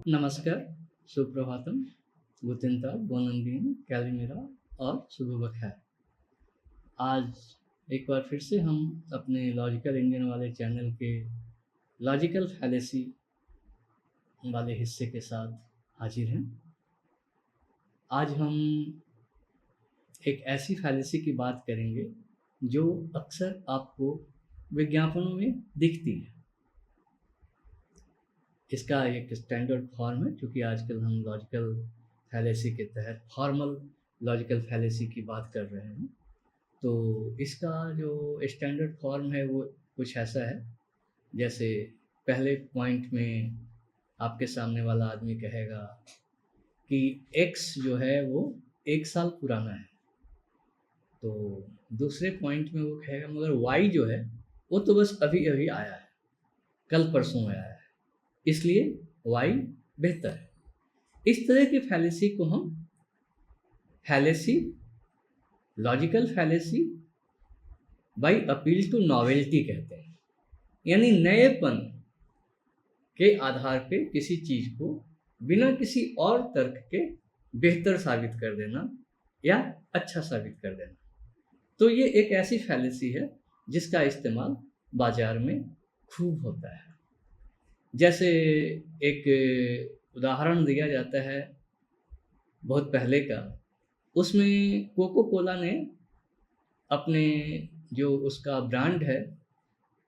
नमस्कार, सुप्रभातम, गुतेन ताग, बुोनन दिन, कैलिमेरा और शुभ बखैर। आज एक बार फिर से हम अपने लॉजिकल इंडियन वाले चैनल के लॉजिकल फैलेसी वाले हिस्से के साथ हाजिर हैं। आज हम एक ऐसी फैलेसी की बात करेंगे जो अक्सर आपको विज्ञापनों में दिखती है। इसका एक स्टैंडर्ड फॉर्म है, क्योंकि आजकल हम लॉजिकल फैलेसी के तहत फॉर्मल लॉजिकल फैलेसी की बात कर रहे हैं। तो इसका जो स्टैंडर्ड फॉर्म है वो कुछ ऐसा है, जैसे पहले पॉइंट में आपके सामने वाला आदमी कहेगा कि x जो है वो 1 साल पुराना है। तो दूसरे पॉइंट में वो कहेगा मगर y जो है वो तो बस अभी अभी आया है, कल परसों में आया है, इसलिए y बेहतर है। इस तरह की फैलेसी को हम fallacy, logical fallacy by appeal to novelty कहते हैं। यानी नएपन के आधार पे किसी चीज को बिना किसी और तर्क के बेहतर साबित कर देना या अच्छा साबित कर देना। तो ये एक ऐसी फैलेसी है जिसका इस्तेमाल बाजार में खूब होता है। जैसे एक उदाहरण दिया जाता है बहुत पहले का, उसमें कोको कोला ने अपने जो उसका ब्रांड है,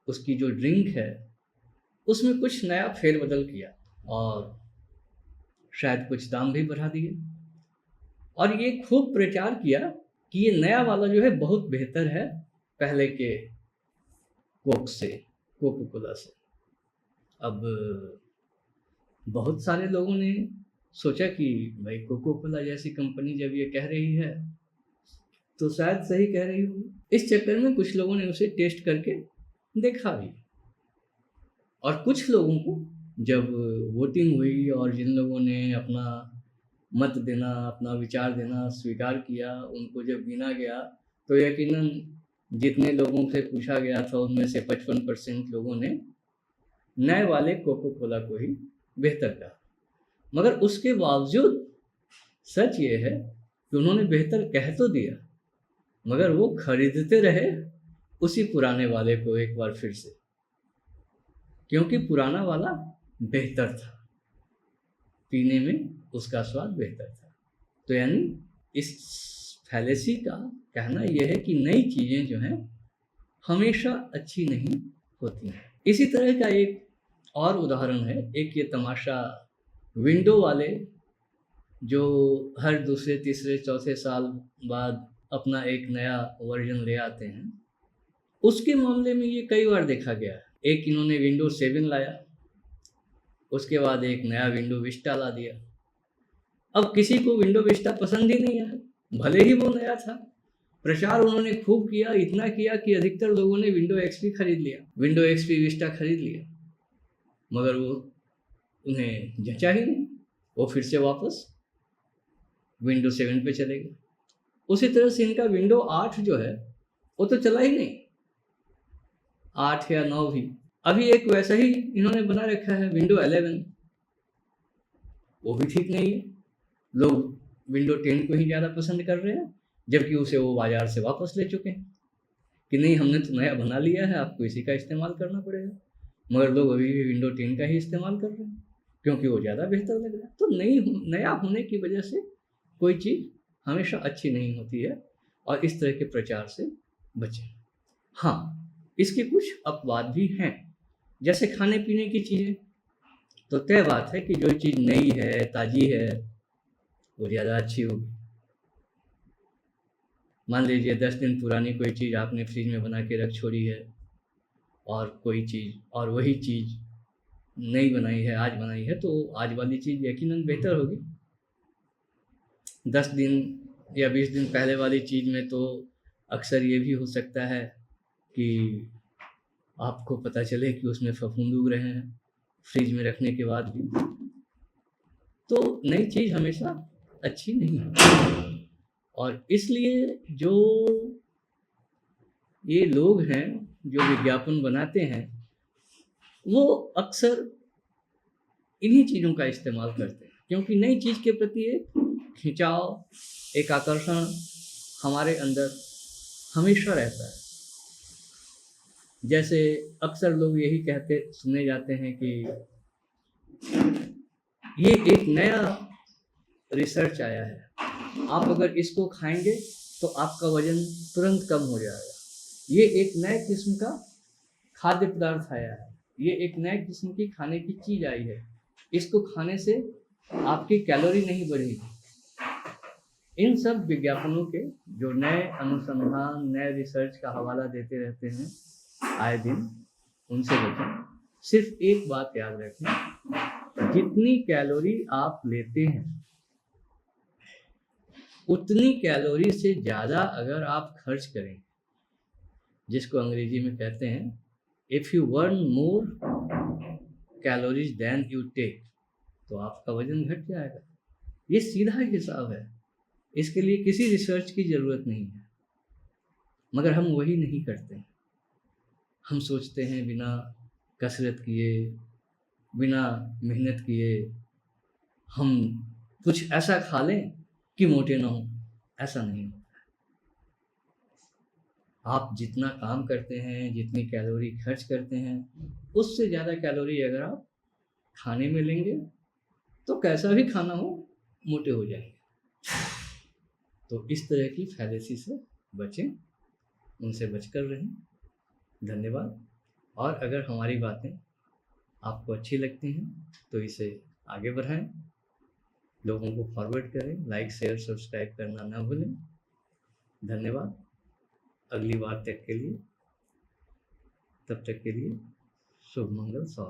उसकी जो ड्रिंक है, उसमें कुछ नया फेरबदल किया और शायद कुछ दाम भी बढ़ा दिए और ये खूब प्रचार किया कि ये नया वाला जो है बहुत बेहतर है पहले के कोक से, कोको कोला से। अब बहुत सारे लोगों ने सोचा कि भाई कोको कोला जैसी कंपनी जब ये कह रही है तो शायद सही कह रही होगी। इस चक्कर में कुछ लोगों ने उसे टेस्ट करके देखा भी, और कुछ लोगों को जब वोटिंग हुई और जिन लोगों ने अपना मत देना, अपना विचार देना स्वीकार किया, उनको जब गिना गया तो यकीनन जितने लोगों से पूछा गया था उनमें से 55% लोगों ने नए वाले कोको कोला को ही बेहतर कहा। मगर उसके बावजूद सच ये है कि उन्होंने बेहतर कह तो दिया, मगर वो खरीदते रहे उसी पुराने वाले को एक बार फिर से, क्योंकि पुराना वाला बेहतर था, पीने में उसका स्वाद बेहतर था। तो यानी इस फैलेसी का कहना यह है कि नई चीज़ें जो हैं हमेशा अच्छी नहीं होती हैं। इसी तरह का एक और उदाहरण है, एक ये तमाशा विंडो वाले जो हर दूसरे तीसरे चौथे साल बाद अपना एक नया वर्जन ले आते हैं, उसके मामले में ये कई बार देखा गया है। एक इन्होंने विंडो 7 लाया, उसके बाद एक नया विंडो विस्टा ला दिया। अब किसी को विंडो विस्टा पसंद ही नहीं आया, भले ही वो नया था। प्रचार उन्होंने खूब किया, इतना किया कि अधिकतर लोगों ने विंडो एक्सपी खरीद लिया, विंडो एक्सपी विस्टा खरीद लिया, मगर वो उन्हें जचा ही नहीं। वो फिर से वापस विंडो 7 पे चले गए। उसी तरह से इनका विंडो 8 जो है वो तो चला ही नहीं, 8 या 9 भी। अभी एक वैसा ही इन्होंने बना रखा है विंडो 11, वो भी ठीक नहीं है। लोग विंडो 10 को ही ज़्यादा पसंद कर रहे हैं, जबकि उसे वो बाजार से वापस ले चुके हैं कि नहीं, हमने तो नया बना लिया है, आपको इसी का इस्तेमाल करना पड़ेगा। मगर लोग अभी भी विंडो 10 का ही इस्तेमाल कर रहे हैं क्योंकि वो ज़्यादा बेहतर लग रहा है। तो नया होने की वजह से कोई चीज़ हमेशा अच्छी नहीं होती है, और इस तरह के प्रचार से बचें। हाँ, इसके कुछ अपवाद भी हैं, जैसे खाने पीने की चीज़ें। तो तय बात है कि जो चीज़ नई है, ताज़ी है, वो ज़्यादा अच्छी होगी। मान लीजिए 10 दिन पुरानी कोई चीज़ आपने फ्रिज में बना के रख छोड़ी है, और कोई चीज़ और वही चीज़ नई बनाई है, आज बनाई है, तो आज वाली चीज़ यकीनन बेहतर होगी। 10 दिन या 20 दिन पहले वाली चीज़ में तो अक्सर ये भी हो सकता है कि आपको पता चले कि उसमें फफूंद उग रहे हैं फ्रिज में रखने के बाद भी। तो नई चीज़ हमेशा अच्छी नहीं है, और इसलिए जो ये लोग हैं जो विज्ञापन बनाते हैं, वो अक्सर इन्हीं चीज़ों का इस्तेमाल करते हैं, क्योंकि नई चीज़ के प्रति एक खिंचाव, एक आकर्षण हमारे अंदर हमेशा रहता है। जैसे अक्सर लोग यही कहते सुने जाते हैं कि ये एक नया रिसर्च आया है, आप अगर इसको खाएंगे तो आपका वजन तुरंत कम हो जाएगा। ये एक नए किस्म का खाद्य पदार्थ आया है, ये एक नए किस्म की खाने की चीज़ आई है, इसको खाने से आपकी कैलोरी नहीं बढ़ेगी। इन सब विज्ञापनों के जो नए अनुसंधान, नए रिसर्च का हवाला देते रहते हैं आए दिन, उनसे बचें। सिर्फ एक बात याद रखें, जितनी कैलोरी आप लेते हैं उतनी कैलोरी से ज़्यादा अगर आप खर्च करें, जिसको अंग्रेजी में कहते हैं if you burn more calories than you take, तो आपका वजन घट जाएगा। ये सीधा हिसाब है, इसके लिए किसी रिसर्च की ज़रूरत नहीं है, मगर हम वही नहीं करते। हम सोचते हैं बिना कसरत किए, बिना मेहनत किए हम कुछ ऐसा खा लें कि मोटे ना हो। ऐसा नहीं होता। आप जितना काम करते हैं, जितनी कैलोरी खर्च करते हैं, उससे ज़्यादा कैलोरी अगर आप खाने में लेंगे तो कैसा भी खाना हो मोटे हो जाएंगे। तो इस तरह की फैलेसी से बचें, उनसे बचकर रहें। धन्यवाद। और अगर हमारी बातें आपको अच्छी लगती हैं तो इसे आगे बढ़ाएं, लोगों को फॉरवर्ड करें, लाइक शेयर सब्सक्राइब करना ना भूलें। धन्यवाद। अगली बार तक के लिए, तब तक के लिए शुभ मंगल। सौ